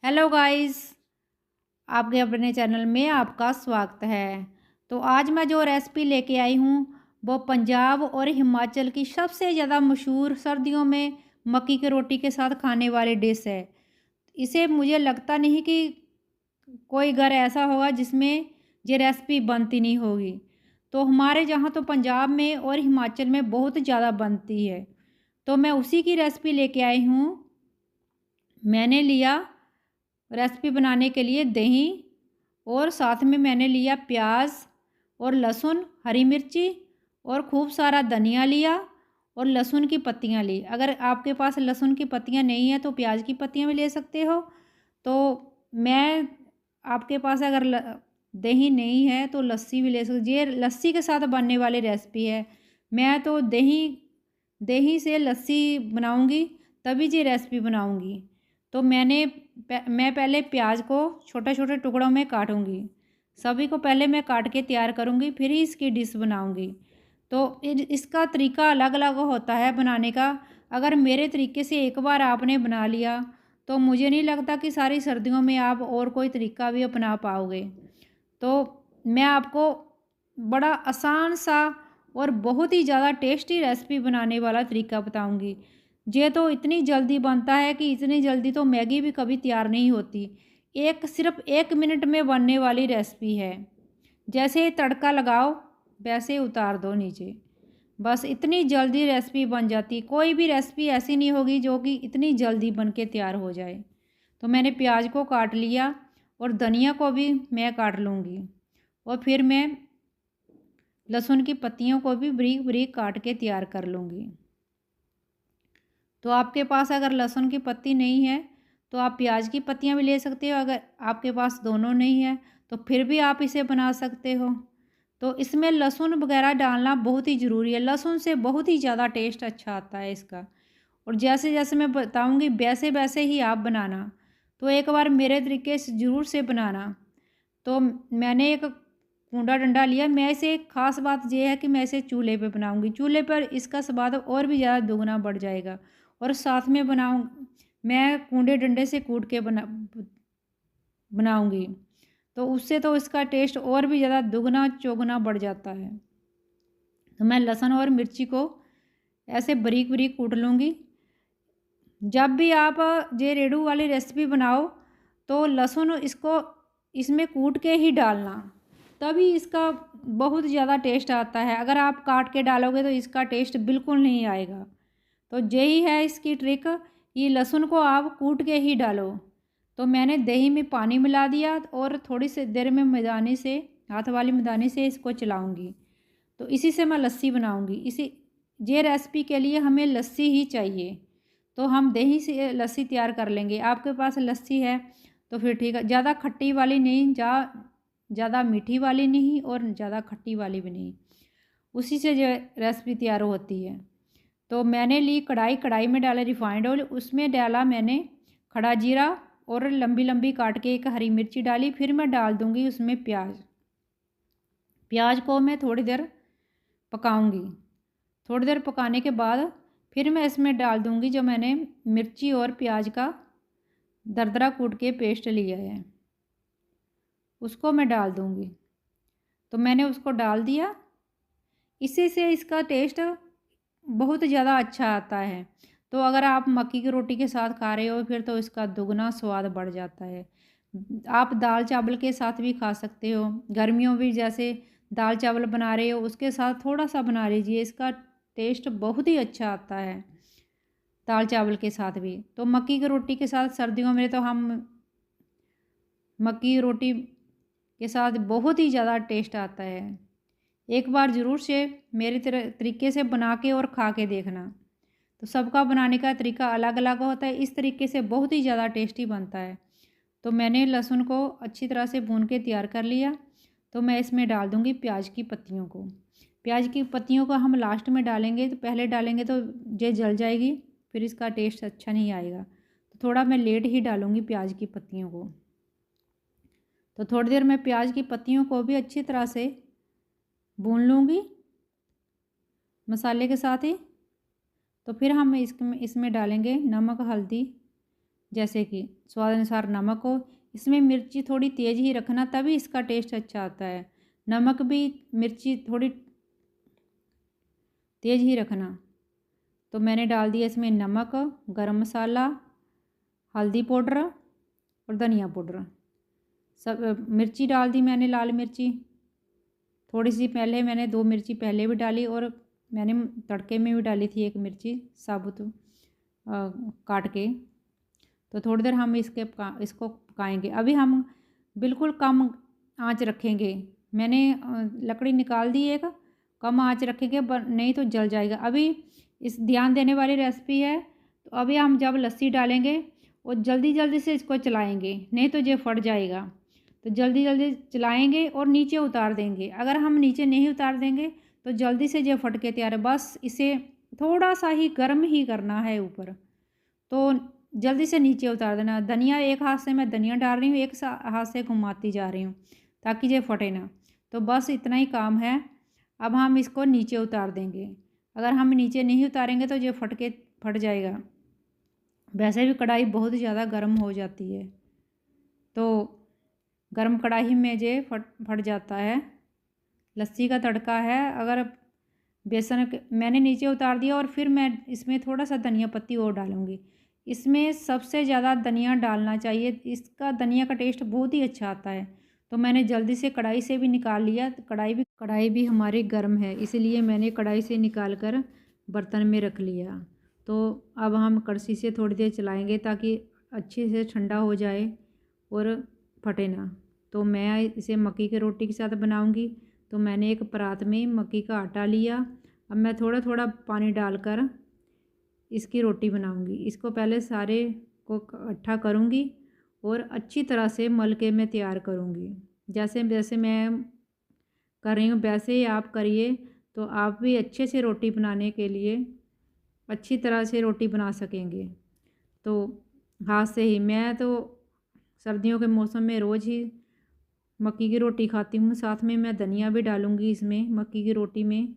Hello guys, आपके अपने channel में आपका स्वागत है। तो आज मैं जो रेसिपी लेके आई हूँ वो पंजाब और हिमाचल की सबसे ज़्यादा मशहूर सर्दियों में मक्की की रोटी के साथ खाने वाली डिश है। इसे मुझे लगता नहीं कि कोई घर ऐसा होगा जिसमें ये रेसिपी बनती नहीं होगी। तो हमारे जहाँ तो पंजाब में और हिमाचल में बहुत ज़्यादा बनती है। तो मैं उसी की रेसिपी लेके आई हूँ। मैंने लिया रेसिपी बनाने के लिए दही और साथ में मैंने लिया प्याज और लहसुन, हरी मिर्ची और खूब सारा धनिया लिया और लहसुन की पत्तियां ली। अगर आपके पास लहसुन की पत्तियां नहीं है तो प्याज की पत्तियां भी ले सकते हो। तो मैं आपके पास अगर दही नहीं है तो लस्सी भी ले सकते। ये लस्सी के साथ बनने वाली रेसिपी है। मैं तो दही दही से लस्सी बनाऊंगी, तभी ये रेसिपी बनाऊंगी। तो मैं पहले प्याज को छोटे छोटे टुकड़ों में काटूंगी। सभी को पहले मैं काट के तैयार करूंगी, फिर ही इसकी डिश बनाऊंगी। तो इसका तरीका अलग अलग होता है बनाने का। अगर मेरे तरीके से एक बार आपने बना लिया तो मुझे नहीं लगता कि सारी सर्दियों में आप और कोई तरीका भी अपना पाओगे। तो मैं आपको बड़ा आसान सा और बहुत ही ज़्यादा टेस्टी रेसिपी बनाने वाला तरीका बताऊंगी। ये तो इतनी जल्दी बनता है कि इतनी जल्दी तो मैगी भी कभी तैयार नहीं होती। सिर्फ 1 मिनट में बनने वाली रेसिपी है। जैसे तड़का लगाओ वैसे ही उतार दो नीचे, बस इतनी जल्दी रेसिपी बन जाती। कोई भी रेसिपी ऐसी नहीं होगी जो कि इतनी जल्दी बन के तैयार हो जाए। तो मैंने प्याज को काट लिया और धनिया को भी मैं काट लूँगी और फिर मैं लहसुन की पत्तियों को भी बारीक बारीक काट के तैयार कर लूँगी। तो आपके पास अगर लहसुन की पत्ती नहीं है तो आप प्याज की पत्तियां भी ले सकते हो। अगर आपके पास दोनों नहीं है तो फिर भी आप इसे बना सकते हो। तो इसमें लहसुन वगैरह डालना बहुत ही ज़रूरी है। लहसुन से बहुत ही ज़्यादा टेस्ट अच्छा आता है इसका। और जैसे जैसे मैं बताऊंगी वैसे वैसे ही आप बनाना। तो एक बार मेरे तरीके से ज़रूर से बनाना। तो मैंने एक कूड़ा डंडा लिया। मैं इसे एक ख़ास बात यह है कि मैं इसे चूल्हे पे बनाऊंगी। चूल्हे पर इसका स्वाद और भी ज़्यादा दुगना बढ़ जाएगा। और साथ में मैं कूड़े डंडे से कूट के बनाऊंगी। तो उससे तो इसका टेस्ट और भी ज़्यादा दुगना चौगुना बढ़ जाता है। तो मैं लहसुन और मिर्ची को ऐसे बारीक बारीक कूट लूँगी। जब भी आप ये रेडू वाली रेसिपी बनाओ तो लहसुन इसमें कूट के ही डालना, तभी इसका बहुत ज़्यादा टेस्ट आता है। अगर आप काट के डालोगे तो इसका टेस्ट बिल्कुल नहीं आएगा। तो यही है इसकी ट्रिक, ये लहसुन को आप कूट के ही डालो। तो मैंने दही में पानी मिला दिया और थोड़ी सी देर में मैदानी से, हाथ वाली मैदानी से इसको चलाऊंगी। तो इसी से मैं लस्सी बनाऊंगी। ये रेसिपी के लिए हमें लस्सी ही चाहिए। तो हम दही से लस्सी तैयार कर लेंगे। आपके पास लस्सी है तो फिर ठीक है। ज़्यादा खट्टी वाली नहीं, ज़्यादा मीठी वाली नहीं और ज़्यादा खट्टी वाली भी नहीं। उसी से जो रेसिपी तैयार होती है। तो मैंने ली कढ़ाई, कढ़ाई में डाला रिफाइंड ऑयल, उसमें डाला मैंने खड़ा जीरा और लंबी लंबी काट के एक हरी मिर्ची डाली। फिर मैं डाल दूँगी उसमें प्याज। प्याज को मैं थोड़ी देर पकाऊंगी। थोड़ी देर पकाने के बाद फिर मैं इसमें डाल दूँगी जो मैंने मिर्ची और प्याज का दरदरा कूट के पेस्ट लिया है, उसको मैं डाल दूँगी। तो मैंने उसको डाल दिया। इसी से इसका टेस्ट बहुत ज़्यादा अच्छा आता है। तो अगर आप मक्की की रोटी के साथ खा रहे हो फिर तो इसका दुगना स्वाद बढ़ जाता है। आप दाल चावल के साथ भी खा सकते हो। गर्मियों में जैसे दाल चावल बना रहे हो उसके साथ थोड़ा सा बना लीजिए, इसका टेस्ट बहुत ही अच्छा आता है दाल चावल के साथ भी। तो मक्की की रोटी के साथ सर्दियों में तो हम मक्की की रोटी के साथ बहुत ही ज़्यादा टेस्ट आता है। एक बार ज़रूर से मेरे तरीके से बना के और खा के देखना। तो सबका बनाने का तरीका अलग अलग होता है। इस तरीके से बहुत ही ज़्यादा टेस्टी बनता है। तो मैंने लहसुन को अच्छी तरह से भून के तैयार कर लिया। तो मैं इसमें डाल दूँगी प्याज की पत्तियों को। प्याज की पत्तियों को हम लास्ट में डालेंगे, तो पहले डालेंगे तो ये जल जाएगी, फिर इसका टेस्ट अच्छा नहीं आएगा। तो थोड़ा मैं लेट ही डालूँगी प्याज की पत्तियों को। तो थोड़ी देर मैं प्याज की पत्तियों को भी अच्छी तरह से भून लूँगी मसाले के साथ ही। तो फिर हम इसमें डालेंगे नमक, हल्दी, जैसे कि स्वाद अनुसार नमक हो। इसमें मिर्ची थोड़ी तेज़ ही रखना, तभी इसका टेस्ट अच्छा आता है। नमक भी मिर्ची थोड़ी तेज़ ही रखना। तो मैंने डाल दिया इसमें नमक, गरम मसाला, हल्दी पाउडर और धनिया पाउडर। सब मिर्ची डाल दी मैंने, लाल मिर्ची थोड़ी सी पहले, मैंने 2 मिर्ची पहले भी डाली और मैंने तड़के में भी डाली थी 1 मिर्ची साबुत काट के। तो थोड़ी देर हम इसको पकाएंगे। अभी हम बिल्कुल कम आंच रखेंगे। मैंने लकड़ी निकाल दी एक, कम आंच रखेंगे नहीं तो जल जाएगा। अभी इस ध्यान देने वाली रेसिपी है। तो अभी हम जब लस्सी डालेंगे और जल्दी जल्दी से इसको चलाएंगे, नहीं तो ये फट जाएगा। तो जल्दी जल्दी चलाएंगे और नीचे उतार देंगे। अगर हम नीचे नहीं उतार देंगे तो जल्दी से ये फट के तैयार है। बस इसे थोड़ा सा ही गर्म ही करना है ऊपर, तो जल्दी से नीचे उतार देना। धनिया एक हाथ से मैं धनिया डाल रही हूँ, एक हाथ से घुमाती जा रही हूँ ताकि ये फटे ना। तो बस इतना ही काम है। अब हम इसको नीचे उतार देंगे। अगर हम नीचे नहीं उतारेंगे तो ये फट जाएगा। वैसे भी कढ़ाई बहुत ज़्यादा गर्म हो जाती है, तो गर्म कढ़ाई में ये फट जाता है। लस्सी का तड़का है। अगर बेसन मैंने नीचे उतार दिया और फिर मैं इसमें थोड़ा सा धनिया पत्ती और डालूँगी। इसमें सबसे ज़्यादा धनिया डालना चाहिए, इसका धनिया का टेस्ट बहुत ही अच्छा आता है। तो मैंने जल्दी से कढ़ाई से भी निकाल लिया। कढ़ाई भी हमारी गर्म है, इसलिए मैंने कढ़ाई से निकाल कर बर्तन में रख लिया। तो अब हम कड़छी से थोड़ी देर चलाएंगे ताकि अच्छे से ठंडा हो जाए और फटे ना। तो मैं इसे मक्की की रोटी के साथ बनाऊंगी। तो मैंने एक परात में मक्की का आटा लिया। अब मैं थोड़ा थोड़ा पानी डालकर इसकी रोटी बनाऊंगी। इसको पहले सारे को इकट्ठा करूंगी और अच्छी तरह से मल के मैं तैयार करूंगी। जैसे जैसे मैं कर रही हूँ वैसे ही आप करिए, तो आप भी अच्छे से रोटी बनाने के लिए अच्छी तरह से रोटी बना सकेंगे। तो हाथ से ही, मैं तो सर्दियों के मौसम में रोज़ ही मक्की की रोटी खाती हूँ। साथ में मैं धनिया भी डालूँगी इसमें मक्की की रोटी में।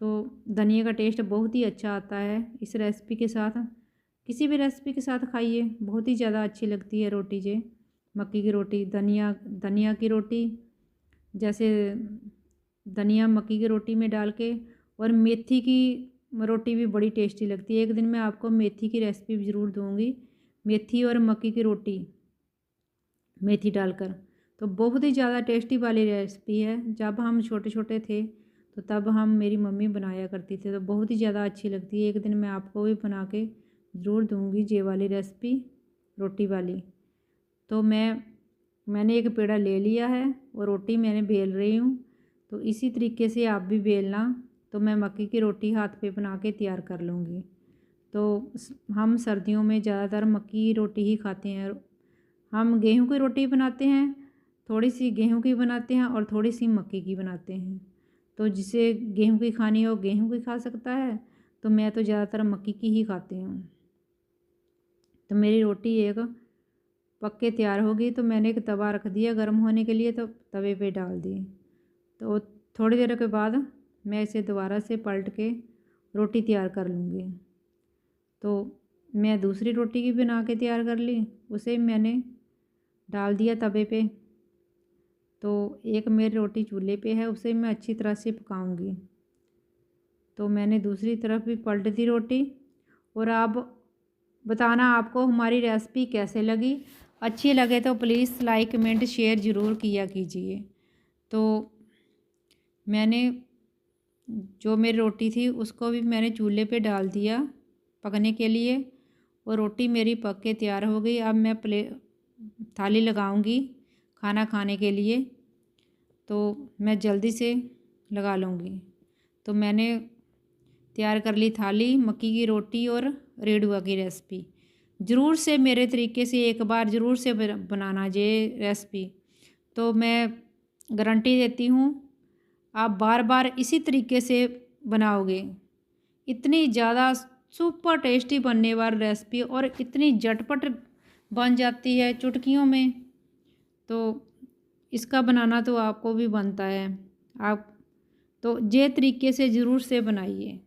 तो धनिया का टेस्ट बहुत ही अच्छा आता है इस रेसिपी के साथ। किसी भी रेसिपी के साथ खाइए, बहुत ही ज़्यादा अच्छी लगती है रोटी जे मक्की की रोटी। धनिया की रोटी, जैसे धनिया मक्की की रोटी में डाल के, और मेथी की रोटी भी बड़ी टेस्टी लगती है। एक दिन मैं आपको मेथी की रेसिपी भी ज़रूर दूँगी, मेथी और मक्की की रोटी मेथी डालकर। तो बहुत ही ज़्यादा टेस्टी वाली रेसिपी है। जब हम छोटे छोटे थे तो तब हम मेरी मम्मी बनाया करती थी, तो बहुत ही ज़्यादा अच्छी लगती है। एक दिन मैं आपको भी बना के ज़रूर दूँगी ये वाली रेसिपी रोटी वाली। तो मैंने एक पेड़ा ले लिया है और रोटी मैंने बेल रही हूँ। तो इसी तरीके से आप भी बेलना। तो मैं मक्की की रोटी हाथ पे बना के तैयार कर लूँगी। तो हम सर्दियों में ज़्यादातर मक्की की रोटी ही खाते हैं। हम गेहूं की रोटी बनाते हैं, थोड़ी सी गेहूं की बनाते हैं और थोड़ी सी मक्की की बनाते हैं। तो जिसे गेहूं की खानी हो गेहूं की खा सकता है। तो मैं तो ज़्यादातर मक्की की ही खाती हूँ। तो मेरी रोटी एक पक के तैयार होगी। तो मैंने एक तवा रख दिया गर्म होने के लिए, तो तवे पे डाल दी। तो थोड़ी देर के बाद मैं इसे दोबारा से पलट के रोटी तैयार कर लूँगी। तो मैं दूसरी रोटी की बना के तैयार कर ली, उसे मैंने डाल दिया तवे पे। तो एक मेरी रोटी चूल्हे पे है, उसे मैं अच्छी तरह से पकाऊंगी। तो मैंने दूसरी तरफ भी पलट दी रोटी। और आप बताना आपको हमारी रेसिपी कैसे लगी। अच्छी लगे तो प्लीज़ लाइक कमेंट शेयर ज़रूर किया कीजिए। तो मैंने जो मेरी रोटी थी उसको भी मैंने चूल्हे पे डाल दिया पकने के लिए, और रोटी मेरी पक के तैयार हो गई। अब मैं थाली लगाऊंगी खाना खाने के लिए। तो मैं जल्दी से लगा लूँगी। तो मैंने तैयार कर ली थाली मक्की की रोटी और रेडुआ की रेसिपी। ज़रूर से मेरे तरीके से एक बार ज़रूर से बनाना ये रेसिपी। तो मैं गारंटी देती हूँ आप बार बार इसी तरीके से बनाओगे। इतनी ज़्यादा सुपर टेस्टी बनने वाली रेसिपी और इतनी झटपट बन जाती है चुटकियों में। तो इसका बनाना तो आपको भी बनता है। आप तो ये तरीके से ज़रूर से बनाइए।